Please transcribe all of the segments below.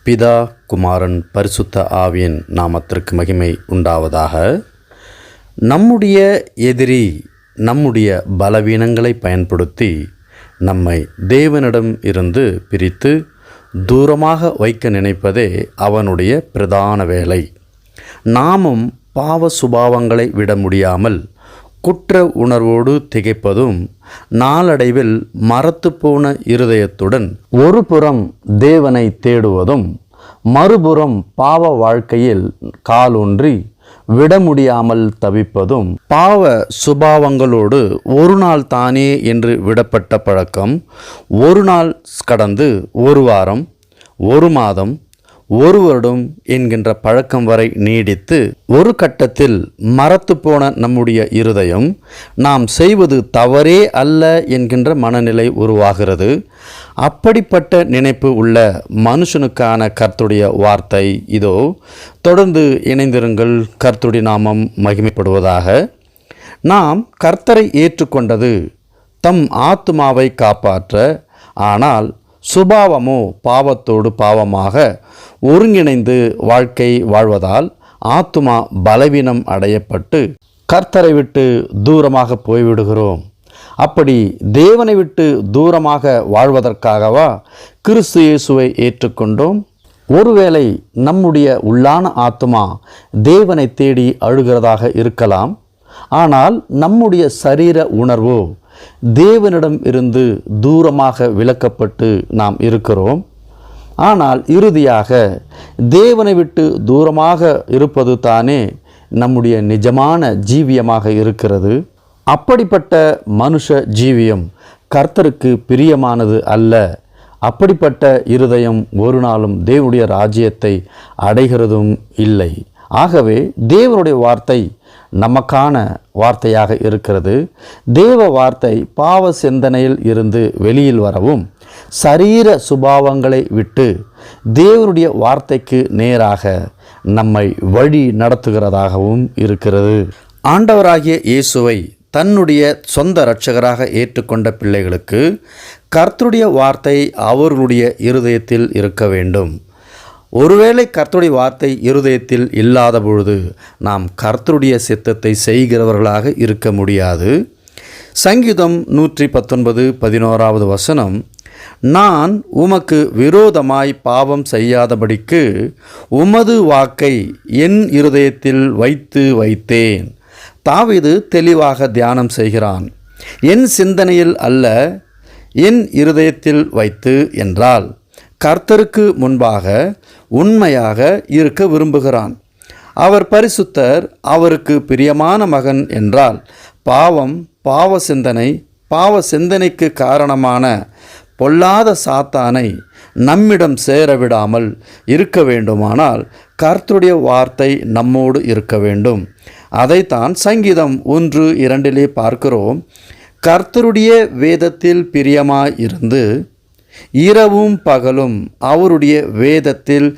பிதா, குமாரன், பரிசுத்த ஆவியின் நாமத்திற்கு மகிமை உண்டாவதாக. நம்முடைய எதிரி நம்முடைய பலவீனங்களை பயன்படுத்தி நம்மை தேவனிடம் இருந்து பிரித்து தூரமாக வைக்க நினைப்பதே அவனுடைய பிரதான வேலை. நாமும் பாவ சுபாவங்களை விட முடியாமல் குற்ற உணர்வோடு திகைப்பதும், நாளடைவில் மரத்துப்போன இருதயத்துடன் ஒரு புறம் தேவனை தேடுவதும், மறுபுறம் பாவ வாழ்க்கையில் காலூன்றி விட முடியாமல் தவிப்பதும், பாவ சுபாவங்களோடு ஒரு நாள் தானே என்று விடப்பட்ட பழக்கம் ஒரு நாள் கடந்து ஒரு வாரம், ஒரு மாதம், ஒரு வருடம் என்கின்ற பழக்கம் வரை நீடித்து ஒரு கட்டத்தில் மரத்து போன நம்முடைய இருதயம் நாம் செய்வது தவறே அல்ல என்கின்ற மனநிலை உருவாகிறது. அப்படிப்பட்ட நினைப்பு உள்ள மனுஷனுக்கான கர்த்தருடைய வார்த்தை இதோ. தொடர்ந்து இணைந்திருங்கள். கர்த்தருடைய நாமம் மகிமைப்படுவதாக. நாம் கர்த்தரை ஏற்றுக்கொண்டது தம் ஆத்துமாவை காப்பாற்ற, ஆனால் சுபாவமோ பாவத்தோடு பாவமாக ஒருங்கிணைந்து வாழ்க்கை வாழ்வதால் ஆத்துமா பலவீனம் அடையப்பட்டு கர்த்தரை விட்டு தூரமாக போய்விடுகிறோம். அப்படி தேவனை விட்டு தூரமாக வாழ்வதற்காகவா கிறிஸ்து இயேசுவை ஏற்றுக்கொண்டோம்? ஒருவேளை நம்முடைய உள்ளான ஆத்துமா தேவனை தேடி அழுகிறதாக இருக்கலாம். ஆனால் நம்முடைய சரீர உணர்வோ தேவனிடம் இருந்து தூரமாக விலக்கப்பட்டு நாம் இருக்கிறோம். ஆனால் இறுதியாக தேவனை விட்டு தூரமாக இருப்பது தானே நம்முடைய நிஜமான ஜீவியமாக இருக்கிறது. அப்படிப்பட்ட மனுஷ ஜீவியம் கர்த்தருக்கு பிரியமானது அல்ல. அப்படிப்பட்ட இருதயம் ஒரு நாளும் தேவனுடைய ராஜ்யத்தை அடைகிறதும் இல்லை. ஆகவே தேவனுடைய வார்த்தை நமக்கான வார்த்தையாக இருக்கிறது. தேவ வார்த்தை பாவ சிந்தனையில் இருந்து வெளியில் வரவும், சரீர சுபாவங்களை விட்டு தேவனுடைய வார்த்தைக்கு நேராக நம்மை வழி நடத்துகிறதாகவும் இருக்கிறது. ஆண்டவராகிய இயேசுவை தன்னுடைய சொந்த இரட்சகராக ஏற்றுக்கொண்ட பிள்ளைகளுக்கு கர்த்தருடைய வார்த்தை அவர்களுடைய இருதயத்தில் இருக்க வேண்டும். ஒருவேளை கர்த்தருடைய வார்த்தை இருதயத்தில் இல்லாத பொழுது நாம் கர்த்தருடைய சித்தத்தை செய்கிறவர்களாக இருக்க முடியாது. சங்கீதம் 119:11 நான் உமக்கு விரோதமாய் பாவம் செய்யாதபடிக்கு உமது வாக்கை என் இருதயத்தில் வைத்தேன். தாவீது தெளிவாக தியானம் செய்கிறான். என் சிந்தனையில் அல்ல, என் இருதயத்தில் வைத்து என்றால் கர்த்தருக்கு முன்பாக உண்மையாக இருக்க விரும்புகிறான். அவர் பரிசுத்தர், அவருக்கு பிரியமான மகன் என்றால் பாவம், பாவ சிந்தனைக்கு காரணமான பொல்லாத சாத்தானை நம்மிடம் சேரவிடாமல் இருக்க வேண்டுமானால் கர்த்தருடைய வார்த்தை நம்மோடு இருக்க வேண்டும். அதைத்தான் சங்கீதம் 1:2 பார்க்கிறோம். கர்த்தருடைய வேதத்தில் பிரியமாய் இருந்து இரவும் பகலும் அவருடைய வேதத்தில்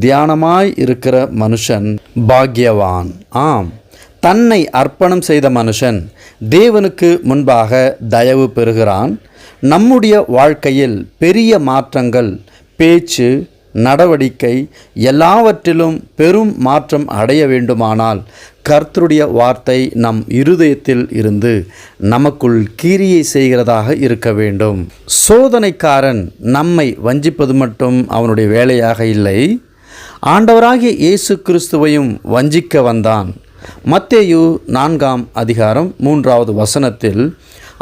தியானமாய் இருக்கிற மனுஷன் பாக்கியவான். ஆம், தன்னை அர்ப்பணம் செய்த மனுஷன் தேவனுக்கு முன்பாக தயவு பெறுகிறான். நம்முடைய வாழ்க்கையில் பெரிய மாற்றங்கள், பேச்சு, நடவடிக்கை எல்லாவற்றிலும் பெரும் மாற்றம் அடைய வேண்டுமானால் கர்த்தருடைய வார்த்தை நம் இருதயத்தில் இருந்து நமக்குள் கிரியை செய்கிறதாக இருக்க வேண்டும். சோதனைக்காரன் நம்மை வஞ்சிப்பது மட்டும் அவனுடைய வேலையாக இல்லை, ஆண்டவராகிய இயேசு கிறிஸ்துவையும் வஞ்சிக்க வந்தான். மத்தேயு 4:3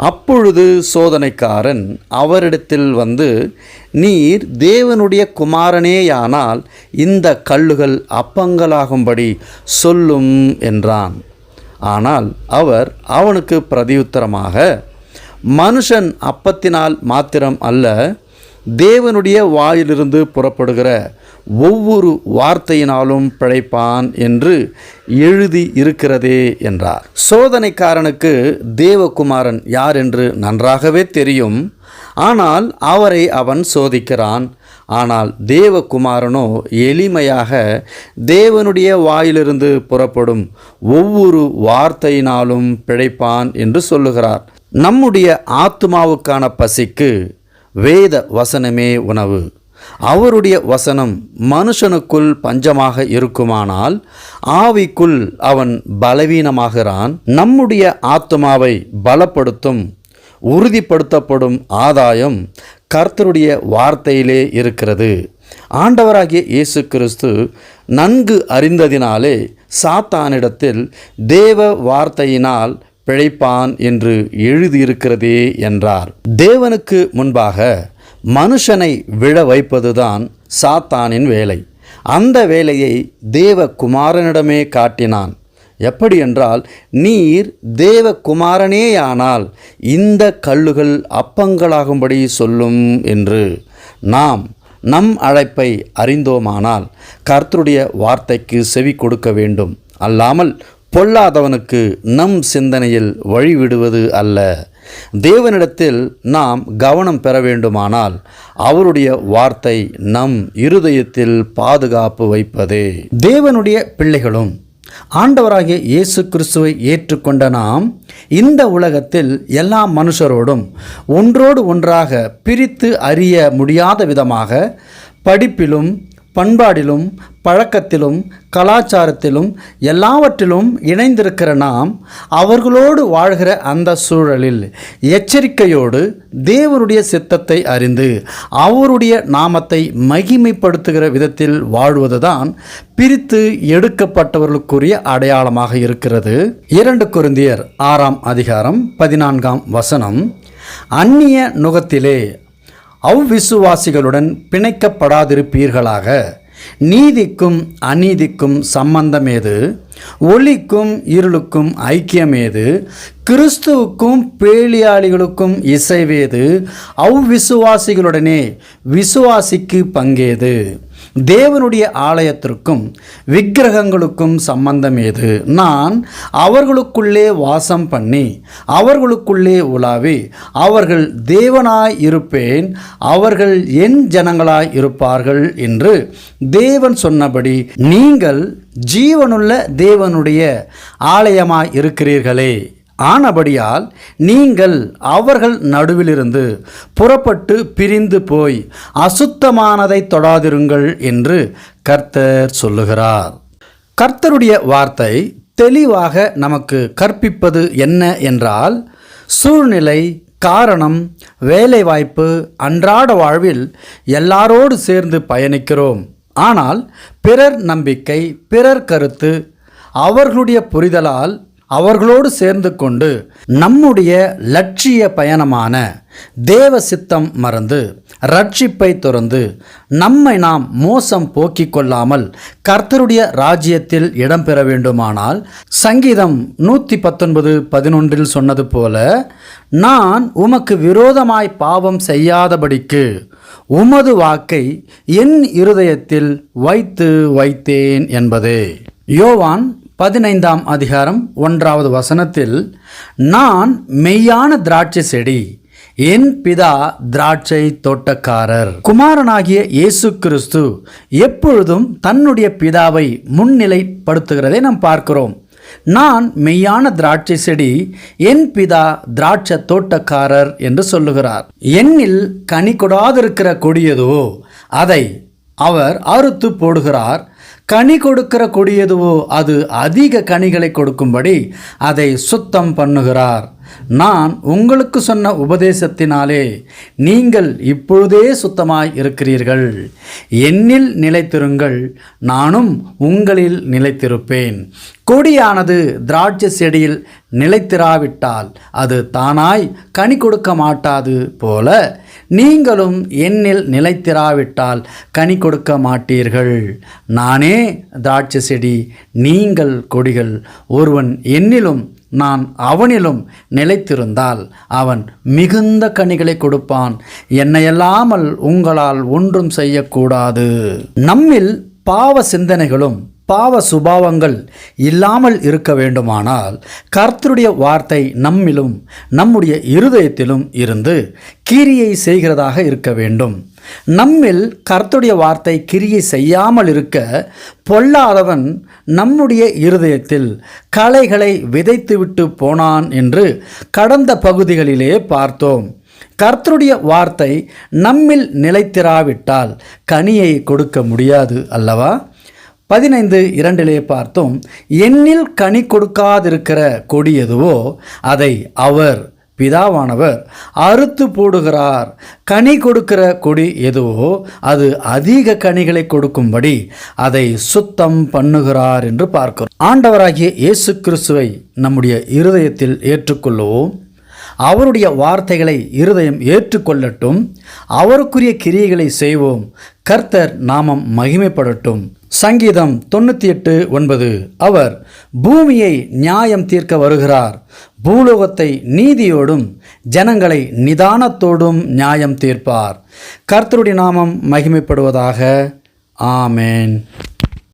அப்பொழுது சோதனைக்காரன் அவரிடத்தில் வந்து, நீர் தேவனுடைய குமாரனேயானால் இந்த கல்லுகள் அப்பங்களாகும்படி சொல்லும் என்றான். ஆனால் அவர் அவனுக்கு பிரதியுத்தரமாக, மனுஷன் அப்பத்தினால் மாத்திரம் அல்ல, தேவனுடைய வாயிலிருந்து புறப்படுகிற ஒவ்வொரு வார்த்தையினாலும் பிழைப்பான் என்று எழுதி இருக்கிறதே என்றார். சோதனைக்காரனுக்கு தேவகுமாரன் யார் என்று நன்றாகவே தெரியும். ஆனால் அவரை அவன் சோதிக்கிறான். ஆனால் தேவகுமாரனோ எளிமையாக தேவனுடைய வாயிலிருந்து புறப்படும் ஒவ்வொரு வார்த்தையினாலும் பிழைப்பான் என்று சொல்லுகிறார். நம்முடைய ஆத்துமாவுக்கான பசிக்கு வேத வசனமே உணவு. அவருடைய வசனம் மனுஷனுக்குள் பஞ்சமாக இருக்குமானால் ஆவிக்குள் அவன் பலவீனமாகிறான். நம்முடைய ஆத்துமாவை பலப்படுத்தும் உறுதிப்படுத்தப்படும் ஆதாயம் கர்த்தருடைய வார்த்தையிலே இருக்கிறது. ஆண்டவராகிய இயேசு கிறிஸ்து நன்கு அறிந்ததினாலே சாத்தானிடத்தில் தேவ வார்த்தையினால் பிழைப்பான் என்று எழுதியிருக்கிறதே என்றார். தேவனுக்கு முன்பாக மனுஷனை விழ வைப்பதுதான் சாத்தானின் வேலை. அந்த வேலையை தேவகுமாரனிடமே காட்டினான். எப்படி என்றால், நீர் தேவகுமாரனேயானால் இந்த கல்லுகள் அப்பங்களாகும்படி சொல்லும் என்று. நம் அழைப்பை அறிந்தோமானால் கர்த்தருடைய வார்த்தைக்கு செவி கொடுக்க வேண்டும். அல்லாமல் பொல்லாதவனுக்கு நம் சிந்தனையில் வழிவிடுவது அல்ல. தேவனிடத்தில் நாம் கவனம் பெற வேண்டுமானால் அவருடைய வார்த்தை நம் இருதயத்தில் பாதுகாப்பு வைப்பதே. தேவனுடைய பிள்ளைகளும் ஆண்டவராகிய இயேசு கிறிஸ்துவை ஏற்றுக்கொண்ட நாம் இந்த உலகத்தில் எல்லா மனுஷரோடும் ஒன்றோடு ஒன்றாக பிரித்து அறிய முடியாத விதமாக படிப்பிலும் பண்பாடிலும் பழக்கத்திலும் கலாச்சாரத்திலும் எல்லாவற்றிலும் இணைந்திருக்கிற நாம் அவர்களோடு வாழ்கிற அந்த சூழலில் எச்சரிக்கையோடு தேவனுடைய சித்தத்தை அறிந்து அவருடைய நாமத்தை மகிமைப்படுத்துகிற விதத்தில் வாழ்வதுதான் பிரித்து எடுக்கப்பட்டவர்களுக்குரிய அடையாளமாக இருக்கிறது. 2 கொரிந்தியர் 6ஆம் அதிகாரம் 14ஆம் வசனம், அந்நிய நுகத்திலே அவ்விசுவாசிகளுடன் பிணைக்கப்படாதிருப்பீர்களாக. நீதிக்கும் அநீதிக்கும் சம்பந்தமேது? ஒளிக்கும் இருளுக்கும் ஐக்கியமேது? கிறிஸ்துவுக்கும் பேலியாளிகளுக்கும் இசைவேது? அவ்விசுவாசிகளுடனே விசுவாசிக்கு பங்கேது? தேவனுடைய ஆலயத்திற்கும் விக்கிரகங்களுக்கும் சம்பந்தம் ஏது? நான் அவர்களுக்குள்ளே வாசம் பண்ணி அவர்களுக்குள்ளே உலாவி அவர்கள் தேவனாய் இருப்பேன், அவர்கள் என் ஜனங்களாய் இருப்பார்கள் என்று தேவன் சொன்னபடி நீங்கள் ஜீவனுள்ள தேவனுடைய ஆலயமாய் இருக்கிறீர்களே. ஆனபடியால் நீங்கள் அவர்கள் நடுவிலிருந்து புறப்பட்டு பிரிந்து போய் அசுத்தமானதை தொடாதிருங்கள் என்று கர்த்தர் சொல்லுகிறார். கர்த்தருடைய வார்த்தை தெளிவாக நமக்கு கற்பிப்பது என்ன என்றால், சூழ்நிலை, காரணம், வேலைவாய்ப்பு, அன்றாட வாழ்வில் எல்லாரோடு சேர்ந்து பயணிக்கிறோம். ஆனால் பிறர் நம்பிக்கை, பிறர் கருத்து, அவர்களுடைய புரிதலால் அவர்களோடு சேர்ந்து கொண்டு நம்முடைய லட்சிய பயணமான தேவ சித்தம் மறந்து ரட்சிப்பை துறந்து நம்மை நாம் மோசம் போக்கிக் கொள்ளாமல் கர்த்தருடைய ராஜ்யத்தில் இடம்பெற வேண்டுமானால் சங்கீதம் 119:11 சொன்னது போல, நான் உமக்கு விரோதமாய் பாவம் செய்யாதபடிக்கு உமது வாக்கை என் இருதயத்தில் வைத்தேன் என்பதே. யோவான் 15ஆம் அதிகாரம் 1வது வசனத்தில், நான் மெய்யான திராட்சை செடி, என் பிதா திராட்சை தோட்டக்காரர். குமாரனாகிய இயேசு கிறிஸ்து எப்பொழுதும் தன்னுடைய பிதாவை முன்னிலைப்படுத்துகிறதை நாம் பார்க்கிறோம். நான் மெய்யான திராட்சை செடி, என் பிதா திராட்சை தோட்டக்காரர் என்று சொல்லுகிறார். என்னில் கனி கொடாதிருக்கிற கொடி எதுவோ அதை அவர் அறுத்து போடுகிறார். கனி கொடுக்கிற கொடி எதுவோ அது அதிக கனிகளை கொடுக்கும்படி அதை சுத்தம் பண்ணுகிறார். நான் உங்களுக்கு சொன்ன உபதேசத்தினாலே நீங்கள் இப்பொழுதே சுத்தமாய் இருக்கிறீர்கள். என்னில் நிலைத்திருங்கள், நானும் உங்களில் நிலைத்திருப்பேன். கொடியானது திராட்சை செடியில் நிலைத்திராவிட்டால் அது தானாய் கனி கொடுக்க மாட்டாது போல, நீங்களும் என்னில் நிலைத்திராவிட்டால் கனி கொடுக்க மாட்டீர்கள். நானே திராட்சை செடி, நீங்கள் கொடிகள். ஒருவன் என்னிலும் நான் அவனிலும் நிலைத்திருந்தால் அவன் மிகுந்த கனிகளை கொடுப்பான். என்னையல்லாமல் உங்களால் ஒன்றும் செய்யக்கூடாது. நம்மில் பாவ சிந்தனைகளும் பாவ சுபாவங்கள் இல்லாமல் இருக்க வேண்டுமானால் கர்த்தருடைய வார்த்தை நம்மிலும் நம்முடைய இருதயத்திலும் இருந்து கிரியை செய்கிறதாக இருக்க வேண்டும். நம்மில் கர்த்தருடைய வார்த்தை கிரியை செய்யாமல் இருக்க பொல்லாதவன் நம்முடைய இருதயத்தில் களைகளை விதைத்துவிட்டு போனான் என்று கடந்த பகுதிகளிலே பார்த்தோம். கர்த்தருடைய வார்த்தை நம்மில் நிலைத்திராவிட்டால் கனியை கொடுக்க முடியாது அல்லவா? 15:2 பார்த்தோம், என்னில் கனி கொடுக்காதிருக்கிற கொடி எதுவோ அதை அவர் பிதாவானவர் அறுத்து போடுகிறார். கனி கொடுக்கிற கொடி எதுவோ அது அதிக கனிகளை கொடுக்கும்படி அதை சுத்தம் பண்ணுகிறார் என்று பார்க்கிறோம். ஆண்டவராகிய இயேசு கிறிஸ்துவை நம்முடைய இருதயத்தில் ஏற்றுக்கொள்ளுவோம். அவருடைய வார்த்தைகளை இருதயம் ஏற்றுக்கொள்ளட்டும். அவருக்குரிய கிரியைகளை செய்வோம். கர்த்தர் நாமம் மகிமைப்படட்டும். சங்கீதம் 98:9, அவர் பூமியை நியாயம் தீர்க்க வருகிறார். பூலோகத்தை நீதியோடும் ஜனங்களை நிதானத்தோடும் நியாயம் தீர்ப்பார். கர்த்தருடைய நாமம் மகிமைப்படுவதாக. ஆமென்.